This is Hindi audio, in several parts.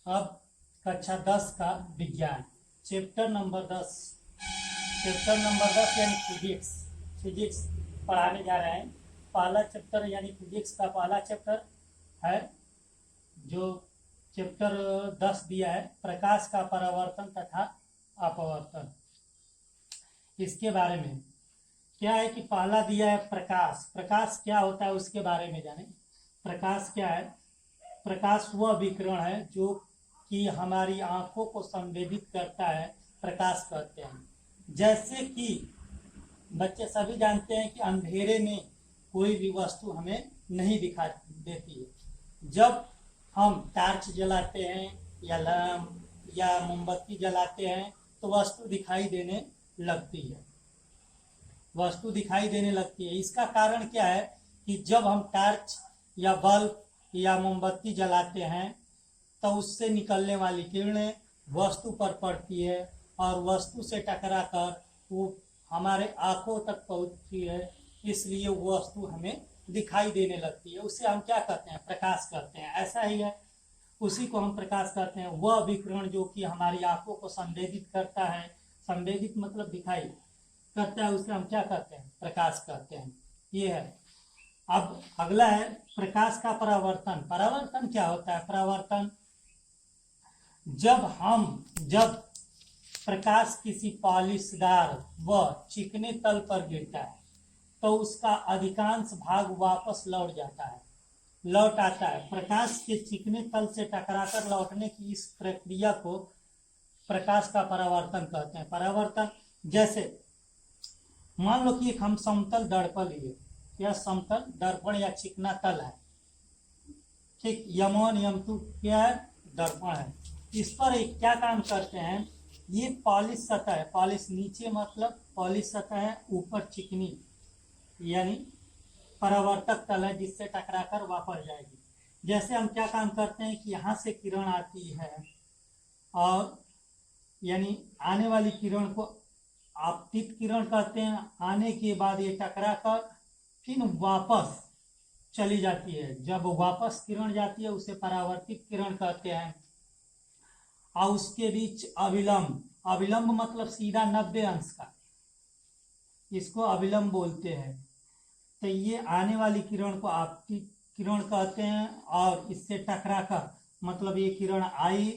अब कक्षा 10 का विज्ञान चैप्टर नंबर 10 यानी फिजिक्स फिजिक्स पढ़ाने जा रहे हैं। पहला चैप्टर यानी फिजिक्स का पहला चैप्टर है जो चैप्टर 10 दिया है, प्रकाश का परावर्तन तथा अपवर्तन। इसके बारे में क्या है कि पहला दिया है प्रकाश क्या होता है उसके बारे में जाने। प्रकाश क्या है? प्रकाश वह विकिरण है जो कि हमारी आंखों को संवेदित करता है, प्रकाश कहते हैं। जैसे कि बच्चे सभी जानते हैं कि अंधेरे में कोई भी वस्तु हमें नहीं दिखाई देती है। जब हम टार्च जलाते हैं या लैंप या मोमबत्ती जलाते हैं तो वस्तु दिखाई देने लगती है। इसका कारण क्या है कि जब हम टार्च या बल्ब या मोमबत्ती जलाते हैं तो उससे निकलने वाली किरणें वस्तु पर पड़ती है और वस्तु से टकराकर वो हमारे आंखों तक पहुंचती है, इसलिए वो वस्तु हमें दिखाई देने लगती है। उसे हम क्या कहते हैं? प्रकाश कहते हैं। ऐसा ही है, उसी को हम प्रकाश कहते हैं। वह विकिरण जो कि हमारी आंखों को संवेदित करता है, संवेदित मतलब दिखाई करता है, उसे हम क्या कहते हैं? प्रकाश कहते हैं। ये है। अब अगला है प्रकाश का परावर्तन। परावर्तन क्या होता है? परावर्तन जब प्रकाश किसी पॉलिशदार व चिकने तल पर गिरता है तो उसका अधिकांश भाग वापस लौट आता है। प्रकाश के चिकने तल से टकराकर लौटने की इस प्रक्रिया को प्रकाश का परावर्तन कहते हैं। परावर्तन जैसे मान लो कि एक हम समतल दर्पण लिए, यह समतल दर्पण या चिकना तल है, ठीक। M1 M2 क्या है? दर्पण है। इस पर एक क्या काम करते हैं? ये पॉलिश सतह है, पॉलिश नीचे मतलब पॉलिश सतह है, ऊपर चिकनी यानी परावर्तक तल है जिससे टकराकर वापस जाएगी। जैसे हम क्या काम करते हैं कि यहाँ से किरण आती है और यानी आने वाली किरण को आपतित किरण कहते हैं। आने के बाद ये टकराकर फिर वापस चली जाती है। जब वापस किरण जाती है उसे परावर्तित किरण कहते हैं। और उसके बीच अविलंब मतलब सीधा 90 अंश का, इसको अविलंब बोलते हैं। तो ये आने वाली किरण को आपतित किरण कहते हैं और इससे टकराकर मतलब ये किरण आई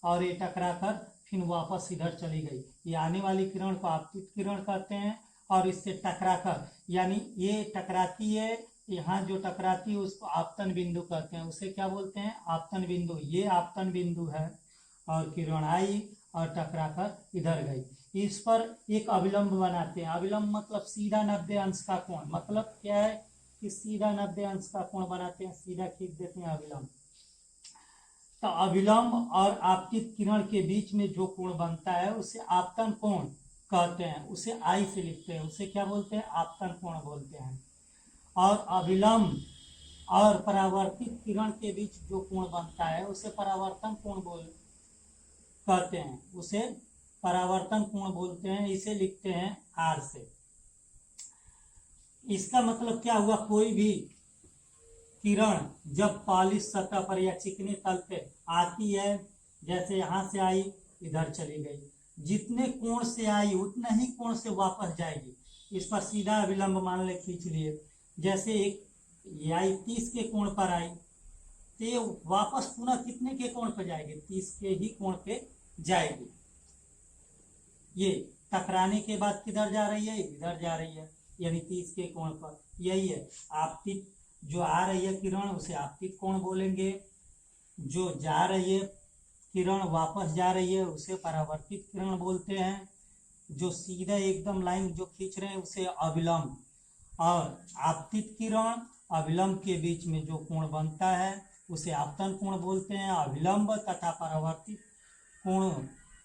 और ये टकराकर फिर वापस इधर चली गई, ये आने वाली किरण को आपतित किरण कहते हैं। और इससे टकराकर यानी ये टकराती है, यहाँ जो टकराती है उसको आपतन बिंदु कहते हैं। उसे क्या बोलते हैं? आपतन बिंदु। ये आपतन बिंदु है और किरण आई और टकराकर इधर गई। इस पर एक अविलंब बनाते हैं। अविलंब मतलब सीधा 90 अंश का कोण। मतलब क्या है कि सीधा 90 अंश का कोण बनाते हैं, सीधा खींच देते हैं अविलंब। तो अविलंब और आपतित किरण के बीच में जो कोण बनता है उसे आपतन कोण कहते हैं। उसे आई से लिखते हैं, उसे क्या बोलते हैं? आपतन कोण बोलते हैं। और अविलंब और परावर्तित किरण के बीच जो कोण बनता है उसे परावर्तन कोण कहते हैं, उसे परावर्तन कोण बोलते हैं। इसे लिखते हैं R से। इसका मतलब क्या हुआ? कोई भी किरण जब पॉलिश सतह पर या चिकने तल पे आती है, जैसे यहाँ से आई इधर चली गई, जितने कोण से आई उतने ही कोण से वापस जाएगी। इस पर सीधा अविलंब मान ले खींच लिए। जैसे एक आई 30 के कोण पर आई तो ये वापस पुनः कितने के कोण पर जाएगी? 30 के ही कोण पे जाएगी। ये टकराने के बाद किधर जा रही है? इधर जा रही है, यानी 30 के कोण पर। यही है आपतित, जो आ रही है किरण उसे आपतित कोण बोलेंगे, जो जा रही है किरण वापस जा रही है उसे परावर्तित किरण बोलते हैं, जो सीधा एकदम लाइन जो खींच रहे हैं उसे अविलंब। और आपतित किरण अविलंब के बीच में जो कोण बनता है उसे आपतन कोण बोलते हैं। अविलंब तथा परावर्तित कोण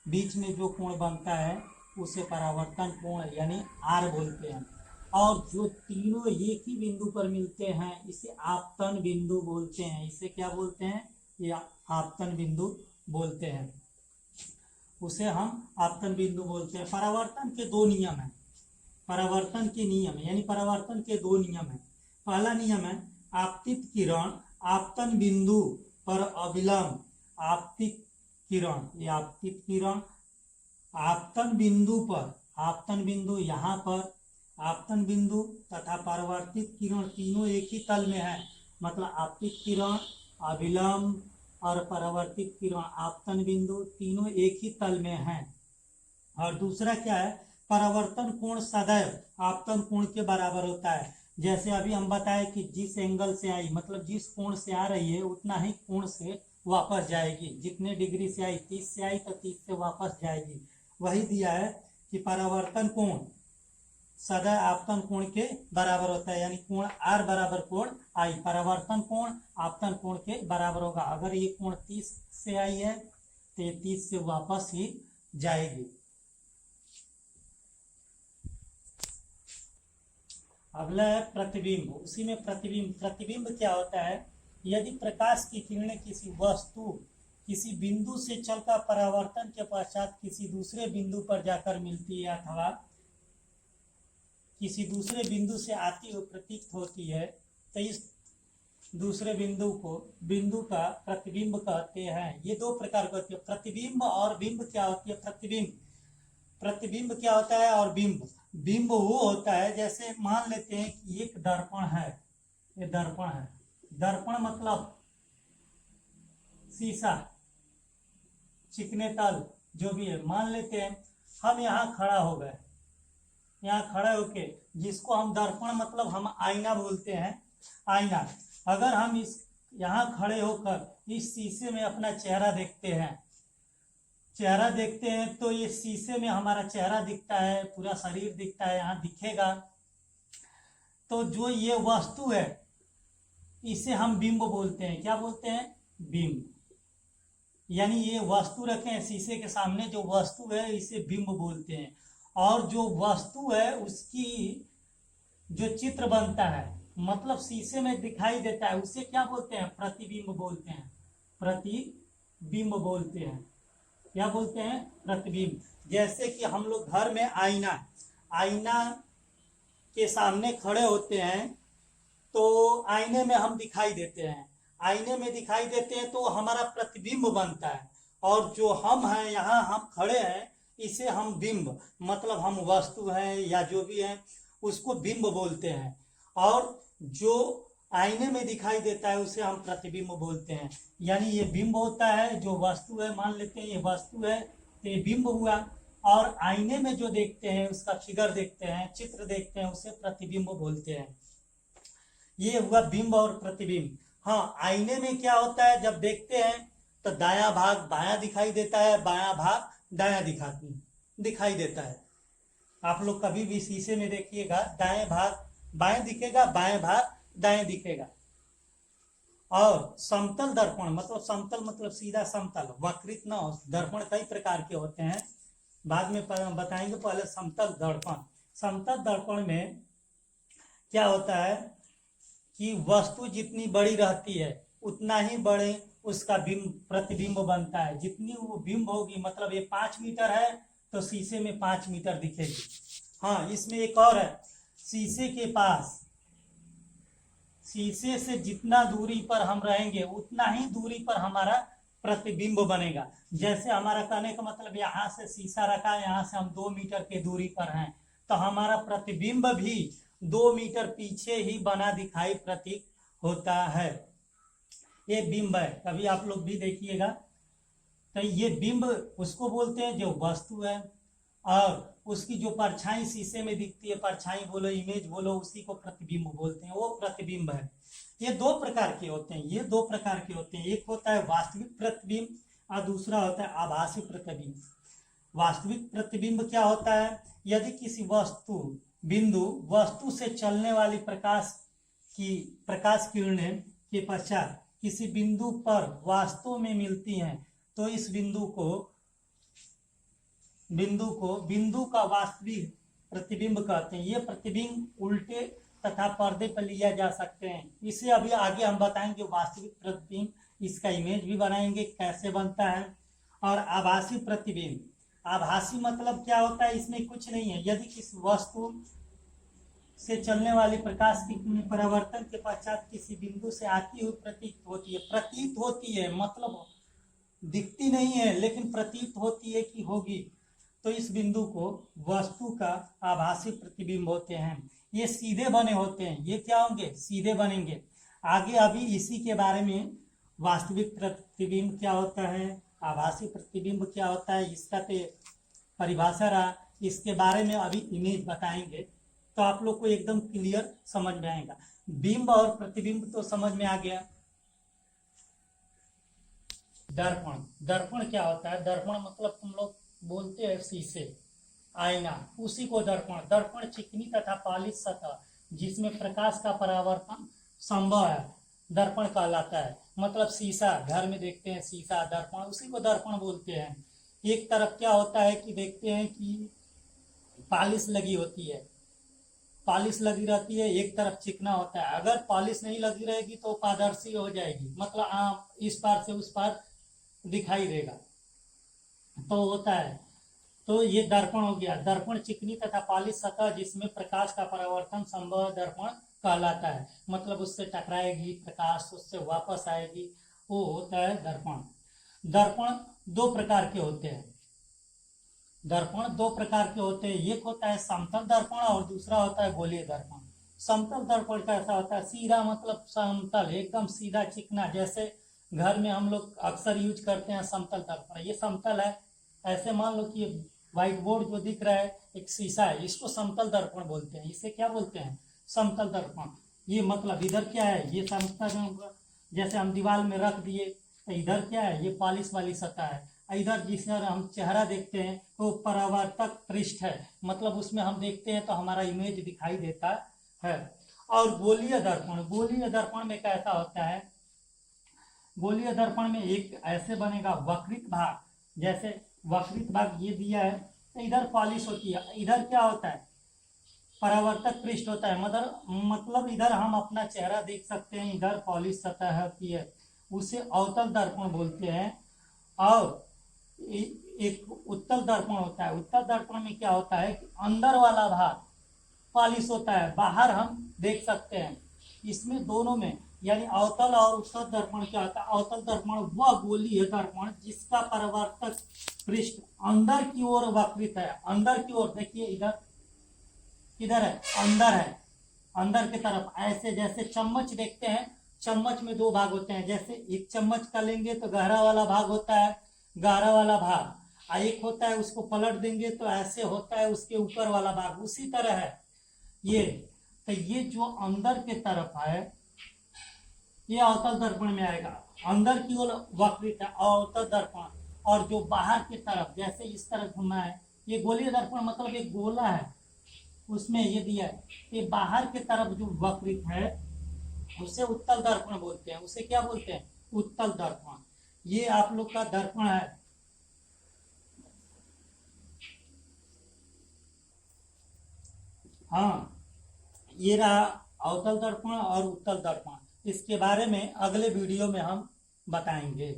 बीच में जो कोण बनता है उसे परावर्तन कोण यानी R बोलते हैं। और जो तीनों एक ही बिंदु पर मिलते हैं इसे आपतन बिंदु बोलते हैं। इसे क्या बोलते हैं? या आपतन बिंदु बोलते हैं, उसे हम आपतन बिंदु बोलते हैं। परावर्तन के दो नियम हैं। परावर्तन के नियम यानी परावर्तन के दो नियम हैं। पहला नियम है आपतित किरण आपतन बिंदु पर अविलंब आपतित किरण, ये आपतित किरण आपतन बिंदु पर, आपतन बिंदु यहाँ पर, आपतन बिंदु तथा परावर्तित किरण तीनों एक ही तल में है। मतलब आपतित किरण, अभिलंब और परावर्तित किरण, आपतन बिंदु तीनों एक ही तल में हैं। और दूसरा क्या है, परावर्तन कोण सदैव आपतन कोण के बराबर होता है। जैसे अभी हम बताए कि जिस एंगल से आई, मतलब जिस कोण से आ रही है उतना ही कोण से वापस जाएगी। जितने डिग्री से आई, 30 से आई तो 30 से वापस जाएगी। वही दिया है कि परावर्तन कोण सदैव आपतन कोण के बराबर होता है, यानी कोण आर बराबर कोण आई। परावर्तन कोण आपतन कोण के बराबर होगा। अगर ये कोण 30 से आई है तो ये 30 से वापस ही जाएगी। अगला है प्रतिबिंब। उसी में प्रतिबिंब, प्रतिबिंब क्या होता है, यदि प्रकाश की किरणें किसी वस्तु किसी बिंदु से चलकर परावर्तन के पश्चात किसी दूसरे बिंदु पर जाकर मिलती है अथवा किसी दूसरे बिंदु से आती हुई प्रतीत होती है तो इस दूसरे बिंदु का प्रतिबिंब कहते हैं। ये दो प्रकार के होते हैं, प्रतिबिंब और बिंब। क्या होती है प्रतिबिंब, प्रतिबिंब क्या होता है और बिंब, बिंब वो होता है जैसे मान लेते हैं कि एक दर्पण है, ये दर्पण है, दर्पण मतलब शीशा, चिकने तल जो भी है। मान लेते हैं हम यहाँ खड़ा हो गए, यहाँ खड़े होके, जिसको हम दर्पण मतलब हम आईना बोलते हैं, आईना। अगर हम इस यहाँ खड़े होकर इस शीशे में अपना चेहरा देखते हैं, चेहरा देखते हैं तो ये शीशे में हमारा चेहरा दिखता है, पूरा शरीर दिखता है, यहाँ दिखेगा। तो जो ये वस्तु है इसे हम बिंब बोलते हैं। क्या बोलते हैं, बिंब। यानी ये वस्तु रखे हैं शीशे के सामने, जो वस्तु है इसे बिंब बोलते हैं। और जो वस्तु है उसकी जो चित्र बनता है, मतलब शीशे में दिखाई देता है, उसे क्या बोलते हैं, प्रतिबिंब बोलते हैं, प्रतिबिंब बोलते हैं। क्या बोलते हैं, प्रतिबिंब। जैसे कि हम लोग घर में आईना, आईना के सामने खड़े होते हैं तो आईने में हम दिखाई देते हैं, आईने में दिखाई देते हैं तो हमारा प्रतिबिंब बनता है। और जो हम हैं यहाँ हम खड़े हैं इसे हम बिंब, मतलब हम वस्तु हैं या जो भी है उसको बिंब बोलते हैं। और जो आईने में दिखाई देता है उसे हम प्रतिबिंब बोलते हैं। यानी ये बिंब होता है, जो वस्तु है, मान लेते हैं ये वस्तु है तो ये बिंब हुआ। और आईने में जो देखते हैं उसका फिगर देखते हैं, चित्र देखते हैं, उसे प्रतिबिंब बोलते हैं। ये हुआ बिंब और प्रतिबिंब। हाँ, आईने में क्या होता है, जब देखते हैं तो दायां भाग बायां दिखाई देता है, बायां भाग दायां दिखाई देता है। आप लोग कभी भी शीशे में देखिएगा, दाएं भाग बाएं दिखेगा, बाएं भाग दाएं दिखेगा। और समतल दर्पण मतलब, समतल मतलब सीधा समतल, वक्रित न हो। दर्पण कई प्रकार के होते हैं, बाद में बताएंगे। पहले समतल दर्पण, समतल दर्पण में क्या होता है कि वस्तु जितनी बड़ी रहती है उतना ही बड़े उसका बिंब प्रतिबिंब बनता है। जितनी वो बिंब होगी, मतलब ये 5 मीटर है तो शीशे में 5 मीटर दिखेगी। हाँ, इसमें एक और है, शीशे के पास, शीशे से जितना दूरी पर हम रहेंगे उतना ही दूरी पर हमारा प्रतिबिंब बनेगा। जैसे हमारा कहने का मतलब, यहाँ से शीशा रखा है, यहाँ से हम 2 मीटर की दूरी पर हैं तो हमारा प्रतिबिंब भी 2 मीटर पीछे ही बना दिखाई प्रतीत होता है। ये बिंब है, कभी आप लोग भी देखिएगा। तो ये बिंब उसको बोलते हैं जो वस्तु है, और उसकी जो परछाई शीशे में दिखती है, परछाई बोलो, इमेज बोलो, उसी को प्रतिबिंब बोलते हैं, वो प्रतिबिंब है। ये दो प्रकार के होते हैं, ये दो प्रकार के होते हैं। एक होता है वास्तविक प्रतिबिंब और दूसरा होता है आभासी प्रतिबिंब। वास्तविक प्रतिबिंब क्या होता है, यदि किसी वस्तु से चलने वाली प्रकाश किरणें के पश्चात किसी बिंदु पर वास्तव में मिलती हैं तो इस बिंदु का वास्तविक प्रतिबिंब कहते हैं। ये प्रतिबिंब उल्टे तथा पर्दे पर लिया जा सकते हैं। इसे अभी आगे हम बताएंगे वास्तविक प्रतिबिंब, इसका इमेज भी बनाएंगे कैसे बनता है। और आभासी प्रतिबिंब, आभासी मतलब क्या होता है, इसमें कुछ नहीं है। यदि किसी वस्तु से चलने वाली प्रकाश की परावर्तन के पश्चात किसी बिंदु से आती हुई प्रतीत होती है मतलब दिखती नहीं है लेकिन प्रतीत होती है कि होगी, तो इस बिंदु को वस्तु का आभासी प्रतिबिंब होते हैं। ये सीधे बने होते हैं, ये क्या होंगे, सीधे बनेंगे। आगे अभी इसी के बारे में वास्तविक प्रतिबिंब क्या होता है, आभासी प्रतिबिंब क्या होता है, इसका तो परिभाषा रहा, इसके बारे में अभी इमेज बताएंगे तो आप लोग को एकदम क्लियर समझ में आएगा। बिंब और प्रतिबिंब तो समझ में आ गया। दर्पण, दर्पण क्या होता है, दर्पण मतलब तुम लोग बोलते हैं शीशे, आईना, उसी को दर्पण। दर्पण चिकनी तथा पालिश सतह जिसमें प्रकाश का परावर्तन संभव है, दर्पण कहलाता है। मतलब शीशा, घर में देखते हैं शीशा, दर्पण, उसी को दर्पण बोलते हैं। एक तरफ क्या होता है कि देखते हैं कि पालिश लगी होती है, पॉलिश लगी रहती है, एक तरफ चिकना होता है। अगर पॉलिश नहीं लगी रहेगी तो पारदर्शी हो जाएगी, मतलब इस पार से उस पार दिखाई देगा, तो होता है। तो ये दर्पण हो गया। दर्पण चिकनी तथा पॉलिश सतह जिसमें प्रकाश का परावर्तन संभव दर्पण कहलाता है। मतलब उससे टकराएगी प्रकाश, उससे वापस आएगी, वो होता है दर्पण। दर्पण दो प्रकार के होते हैं, दर्पण दो प्रकार के होते हैं। एक होता है समतल दर्पण और दूसरा होता है गोलीय दर्पण। समतल दर्पण कैसा होता है, सीधा, मतलब समतल, एकदम सीधा चिकना, जैसे घर में हम लोग अक्सर यूज करते हैं समतल दर्पण, ये समतल है। ऐसे मान लो कि व्हाइट बोर्ड जो दिख रहा है एक शीशा है, इसको समतल दर्पण बोलते हैं। इसे क्या बोलते हैं, समतल दर्पण। ये मतलब इधर क्या है, ये समतल, जैसे हम दीवार में रख दिए तो इधर क्या है, ये पॉलिश वाली सतह है। इधर जिस तरह हम चेहरा देखते हैं तो परावर्तक पृष्ठ है, मतलब उसमें हम देखते हैं तो हमारा इमेज दिखाई देता है। और गोलीय दर्पण, गोलीय दर्पण में कैसा होता है, गोलीय दर्पण में एक ऐसे बनेगा वक्रित भाग, जैसे वक्रित भाग ये दिया है तो इधर पॉलिश होती है, इधर क्या होता है, परावर्तक पृष्ठ होता है। मतलब इधर हम अपना चेहरा देख सकते हैं, इधर पॉलिश सतह होती है, उसे अवतल दर्पण बोलते हैं। और एक उत्तल दर्पण होता है। उत्तल दर्पण में क्या होता है कि अंदर वाला भाग पॉलिश होता है, बाहर हम देख सकते हैं। इसमें दोनों में, यानी अवतल और उत्तल दर्पण क्या होता है, अवतल दर्पण वह गोलीय दर्पण जिसका परावर्तक पृष्ठ अंदर की ओर वक्रित है। अंदर की ओर देखिए, इधर किधर है, अंदर है, अंदर की तरफ। ऐसे जैसे चम्मच देखते हैं, चम्मच में दो भाग होते हैं, जैसे एक चम्मच का लेंगे तो गहरा वाला भाग होता है, गहरा वाला भाग, और एक होता है उसको पलट देंगे तो ऐसे होता है उसके ऊपर वाला भाग। उसी तरह है ये। तो ये जो अंदर के तरफ है ये अवतल दर्पण में आएगा, अंदर की ओर वक्रित है अवतल दर्पण। और जो बाहर की तरफ, जैसे इस तरह घुमा है, ये गोलीय दर्पण, मतलब एक गोला है, उसमें ये दिया है, ये बाहर की तरफ जो वक्रित है उसे उत्तल दर्पण बोलते हैं। उसे क्या बोलते हैं, उत्तल दर्पण। ये आप लोग का दर्पण है। हाँ, ये रहा अवतल दर्पण और उत्तल दर्पण। इसके बारे में अगले वीडियो में हम बताएंगे।